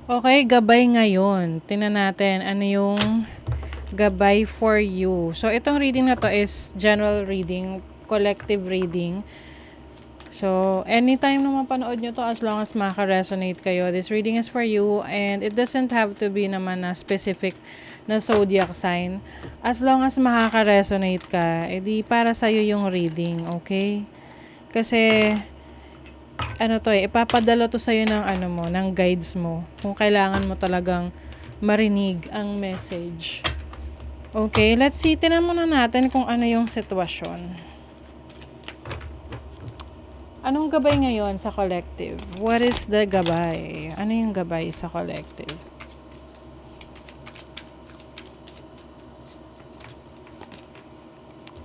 Okay, gabay ngayon. Tingnan natin ano yung gabay for you. So, itong reading na to is general reading, collective reading. So, anytime na mapanood nyo to, as long as makaka-resonate kayo, this reading is for you, and it doesn't have to be naman na specific na zodiac sign. As long as makaka-resonate ka, edi para sa'yo yung reading, okay? Kasi, ano to ipapadala to sa'yo ng ano mo, ng guides mo. Kung kailangan mo talagang marinig ang message. Okay, let's see. Tingnan muna natin kung ano yung sitwasyon. Anong gabay ngayon sa collective? What is the gabay? Ano yung gabay sa collective?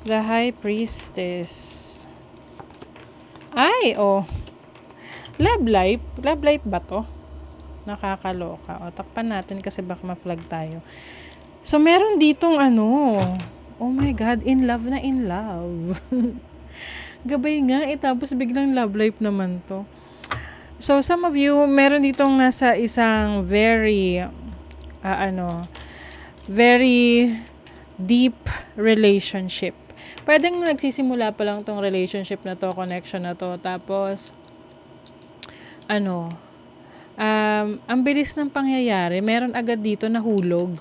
The High Priestess. Ay, oh. Love life? Love life ba to? Nakakaloka. O, takpan natin kasi baka ma-flag tayo. So, meron ditong ano. Oh my God, in love na in love. Gabay nga, tapos biglang love life naman to. So, some of you, meron ditong nasa isang very, very deep relationship. Pwedeng nagsisimula pa lang tong relationship na to, connection na to, tapos, ang bilis ng pangyayari, meron agad dito nahulog.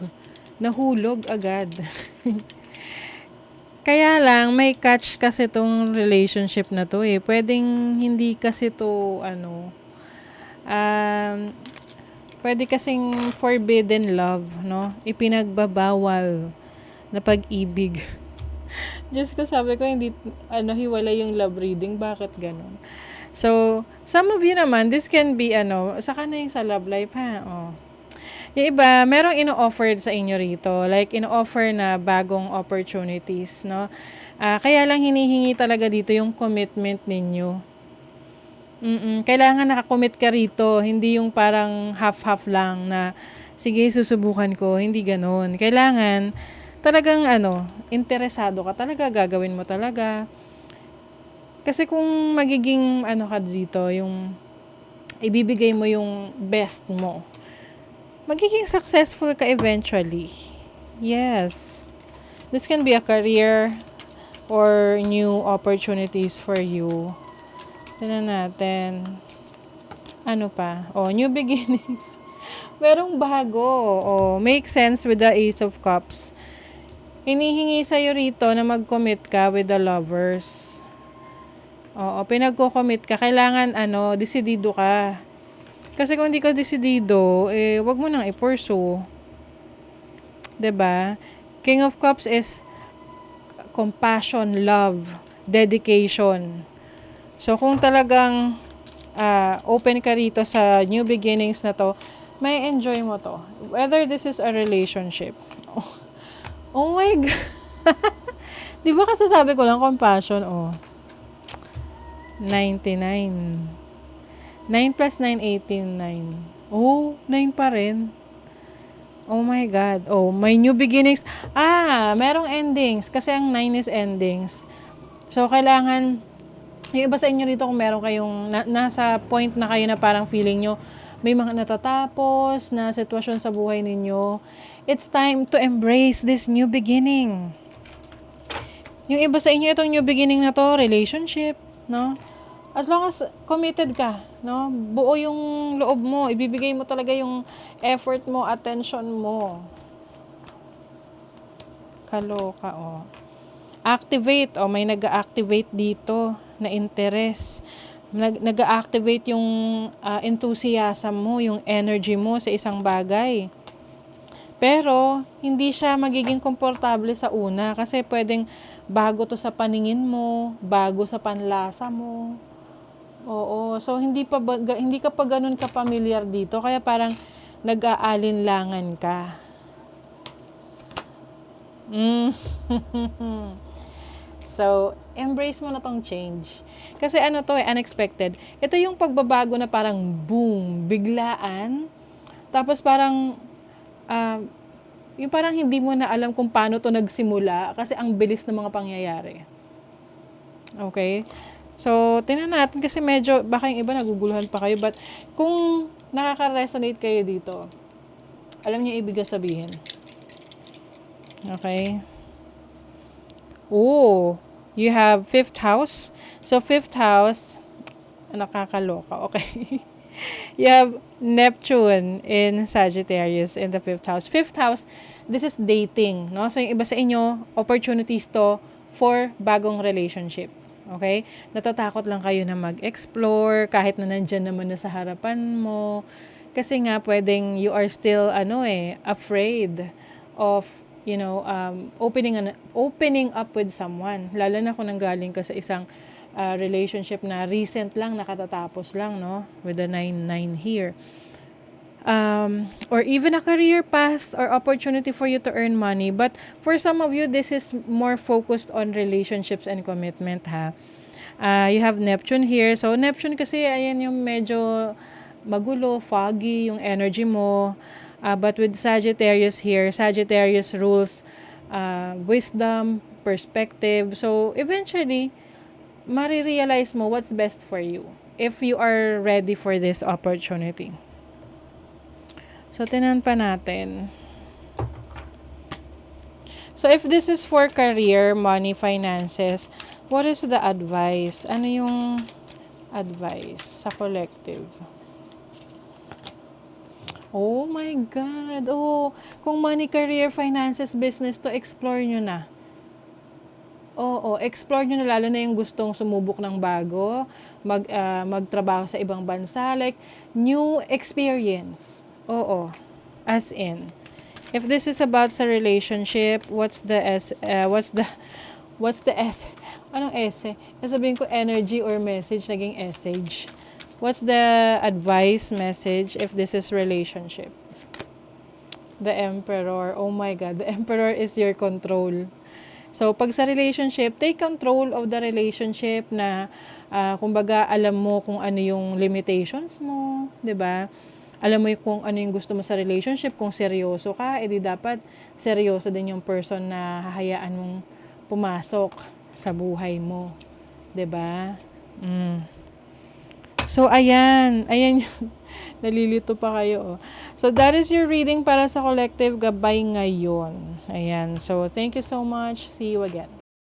Nahulog agad. Kaya lang, may catch kasi tong relationship na to eh. Pwedeng hindi kasi to, pwede kasing forbidden love, no? Ipinagbabawal na pag-ibig. Diyos ko, sabi ko, hindi, hiwalay yung love reading. Bakit ganun? So, some of you naman, this can be, saka na yung sa love life, ha? Oh. Yung iba, merong ino-offer sa inyo rito. Like, ino-offer na bagong opportunities, no? Kaya lang hinihingi talaga dito yung commitment ninyo. Kailangan nakakommit ka rito. Hindi yung parang half-half lang na, sige, susubukan ko. Hindi ganun. Kailangan, talagang, interesado ka. Talaga, gagawin mo talaga. Kasi kung magiging, ka dito, yung, ibibigay mo yung best mo, magiging successful ka eventually. Yes. This can be a career or new opportunities for you. Tignan natin. Ano pa? Oh, new beginnings. Merong bago. Oh, make sense with the Ace of Cups. Hinihingi sa'yo rito na mag-commit ka with the lovers. Oo, pinagko-commit ka. Kailangan, desidido ka. Kasi kung hindi ka desidido, wag mo nang i-pursue. 'Di ba? King of Cups is compassion, love, dedication. So, kung talagang open ka rito sa new beginnings na to, may enjoy mo to. Whether this is a relationship. Oh my God. Di ba kasi sabi ko lang, compassion, 99. 9 plus 9, 18, 9. Oh, 9 pa rin. Oh my God. Oh, may new beginnings. Merong endings. Kasi ang 9 is endings. So, kailangan, yung iba sa inyo rito kung meron kayong, nasa point na kayo na parang feeling nyo, may mga natatapos na sitwasyon sa buhay ninyo. It's time to embrace this new beginning. Yung iba sa inyo, itong new beginning na to, relationship, no? As long as committed ka, no? Buo yung loob mo, ibibigay mo talaga yung effort mo, attention mo. Kaloka, Activate, may nag-activate dito na interest. Nag-activate yung enthusiasm mo, yung energy mo sa isang bagay. Pero, hindi siya magiging komportable sa una kasi pwedeng bago to sa paningin mo, bago sa panlasa mo. Oo, so hindi ka pa ganun ka familiar dito, kaya parang nag-aalinlangan ka. So, embrace mo na tong change. Kasi unexpected. Ito yung pagbabago na parang boom, biglaan. Tapos parang, yung parang hindi mo na alam kung paano to nagsimula kasi ang bilis ng mga pangyayari. Okay? So, tingnan natin kasi medyo, baka yung iba naguguluhan pa kayo. But, kung nakaka-resonate kayo dito. Alam niyo ibig sabihin. Okay? Oh, you have 5th house. So, 5th house, nakakaloka. Okay. You have Neptune in Sagittarius in the 5th house. 5th house, this is dating, no? So, yung iba sa inyo, opportunities to for bagong relationship. Okay? Natatakot lang kayo na mag-explore kahit na nandyan naman na sa harapan mo. Kasi nga, pwedeng you are still, afraid of, opening up with someone. Lalo na kung nanggaling ka sa isang relationship na recent lang, nakatatapos lang, no? With the 9-9 here. Or even a career path or opportunity for you to earn money. But for some of you, this is more focused on relationships and commitment, ha? You have Neptune here. So, Neptune kasi, ayan yung medyo magulo, foggy, yung energy mo. But with Sagittarius here, Sagittarius rules wisdom, perspective. So, eventually, marirealize mo what's best for you if you are ready for this opportunity. So, tinan pa natin. So, if this is for career, money, finances, what is the advice? Ano yung advice sa collective? Oh my God. Oh, kung money, career, finances, business to, explore nyo na. Oo, explore nyo na, lalo na yung gustong sumubok ng bago, magtrabaho sa ibang bansa, like new experience. Oo, as in. If this is about sa relationship, what's the S? Anong S? Sabihin ko energy or message, naging message. What's the advice message if this is relationship? The Emperor. Oh my God, the Emperor is your control. So, pag sa relationship, take control of the relationship na, kumbaga, alam mo kung ano yung limitations mo, 'di ba? Alam mo kung ano yung gusto mo sa relationship, kung seryoso ka, edi dapat seryoso din yung person na hahayaan mong pumasok sa buhay mo, 'di ba? So, ayan yung nalilito pa kayo. So, that is your reading para sa collective gabay ngayon. Ayan. So, thank you so much. See you again.